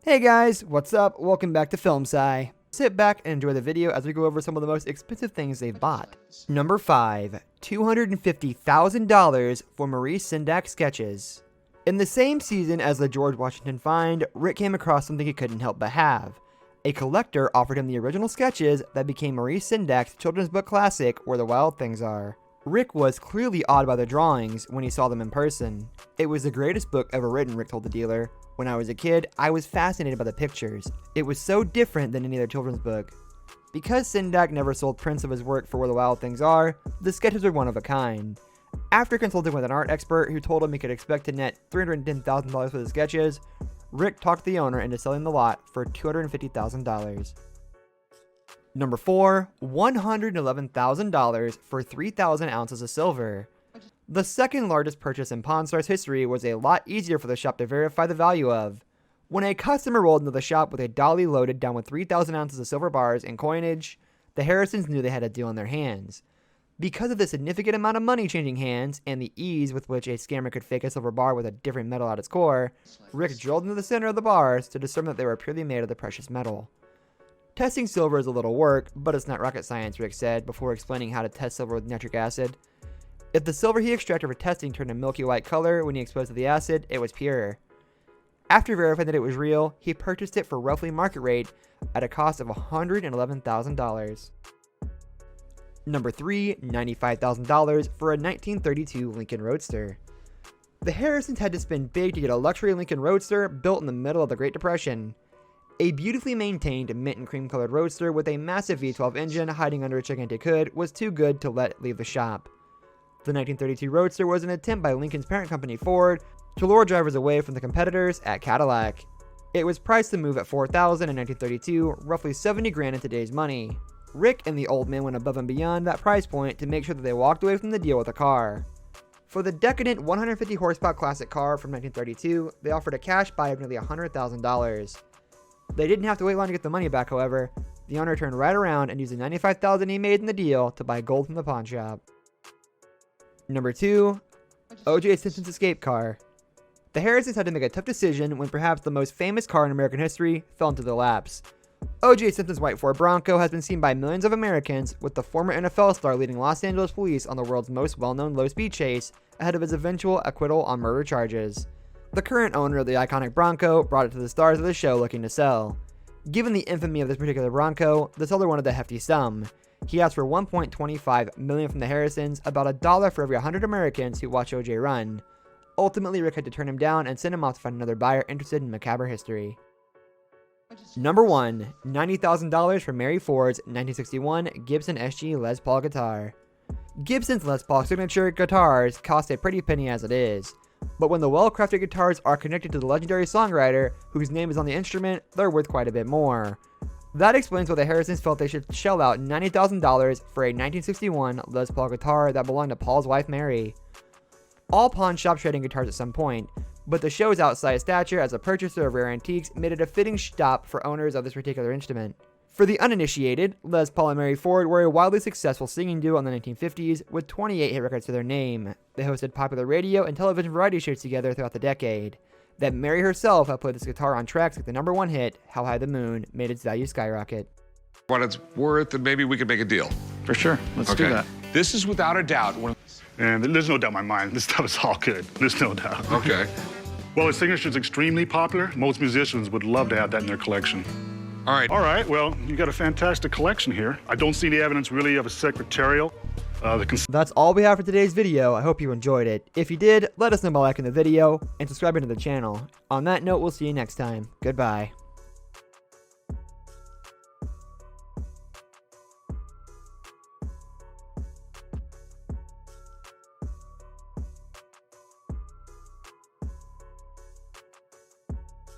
Hey guys, what's up? Welcome back to Film Sci. Sit back and enjoy the video as we go over some of the most expensive things they've bought. Number 5. $250,000 for Maurice Sendak sketches. In the same season as the George Washington find, Rick came across something he couldn't help but have. A collector offered him the original sketches that became Maurice Sendak's children's book classic, Where the Wild Things Are. Rick was clearly awed by the drawings when he saw them in person. It was the greatest book ever written, Rick told the dealer. When I was a kid, I was fascinated by the pictures. It was so different than any other children's book. Because Sendak never sold prints of his work for Where the Wild Things Are, the sketches were one of a kind. After consulting with an art expert who told him he could expect to net $310,000 for the sketches, Rick talked the owner into selling the lot for $250,000. Number 4. $111,000 for 3,000 ounces of silver. The second largest purchase in Pawn Stars history was a lot easier for the shop to verify the value of. When a customer rolled into the shop with a dolly loaded down with 3,000 ounces of silver bars and coinage, the Harrisons knew they had a deal on their hands. Because of the significant amount of money changing hands and the ease with which a scammer could fake a silver bar with a different metal at its core, Rick drilled into the center of the bars to determine that they were purely made of the precious metal. Testing silver is a little work, but it's not rocket science, Rick said, before explaining how to test silver with nitric acid. If the silver he extracted for testing turned a milky white color when he exposed to the acid, it was pure. After verifying that it was real, he purchased it for roughly market rate at a cost of $111,000. Number 3. $95,000 for a 1932 Lincoln Roadster. The Harrisons had to spend big to get a luxury Lincoln Roadster built in the middle of the Great Depression. A beautifully maintained mint and cream colored roadster with a massive V12 engine hiding under a gigantic hood was too good to let leave the shop. The 1932 Roadster was an attempt by Lincoln's parent company Ford to lure drivers away from the competitors at Cadillac. It was priced to move at $4,000 in 1932, roughly $70,000 in today's money. Rick and the old man went above and beyond that price point to make sure that they walked away from the deal with a car. For the decadent 150 horsepower classic car from 1932, they offered a cash buy of nearly $100,000. They didn't have to wait long to get the money back, however. The owner turned right around and used the $95,000 he made in the deal to buy gold from the pawn shop. Number 2. O.J. Simpson's escape car. The Harrisons had to make a tough decision when perhaps the most famous car in American history fell into their laps. O.J. Simpson's white Ford Bronco has been seen by millions of Americans, with the former NFL star leading Los Angeles police on the world's most well-known low-speed chase ahead of his eventual acquittal on murder charges. The current owner of the iconic Bronco brought it to the stars of the show looking to sell. Given the infamy of this particular Bronco, the seller wanted a hefty sum. He asked for $1.25 million from the Harrisons, about $1 for every 100 Americans who watch OJ run. Ultimately, Rick had to turn him down and send him off to find another buyer interested in macabre history. Number 1. $90,000 for Mary Ford's 1961 Gibson SG Les Paul guitar. Gibson's Les Paul signature guitars cost a pretty penny as it is. But when the well-crafted guitars are connected to the legendary songwriter whose name is on the instrument, they're worth quite a bit more. That explains why the Harrisons felt they should shell out $90,000 for a 1961 Les Paul guitar that belonged to Paul's wife Mary. All pawn shops traded guitars at some point, but the show's outsized stature as a purchaser of rare antiques made it a fitting stop for owners of this particular instrument. For the uninitiated, Les Paul and Mary Ford were a wildly successful singing duo in the 1950s with 28 hit records to their name. They hosted popular radio and television variety shows together throughout the decade. That Mary herself helped play this guitar on tracks like the #1 hit, How High the Moon, made its value skyrocket. What it's worth, and maybe we could make a deal. For sure. Let's do that. This is without a doubt one. And there's no doubt in my mind. This stuff is all good. There's no doubt. Okay. Well, his signature is extremely popular. Most musicians would love to have that in their collection. All right. All right, well, you got a fantastic collection here. I don't see the evidence really of a secretarial. That's all we have for today's video. I hope you enjoyed it. If you did, let us know by liking the video and subscribing to the channel. On that note, we'll see you next time. Goodbye.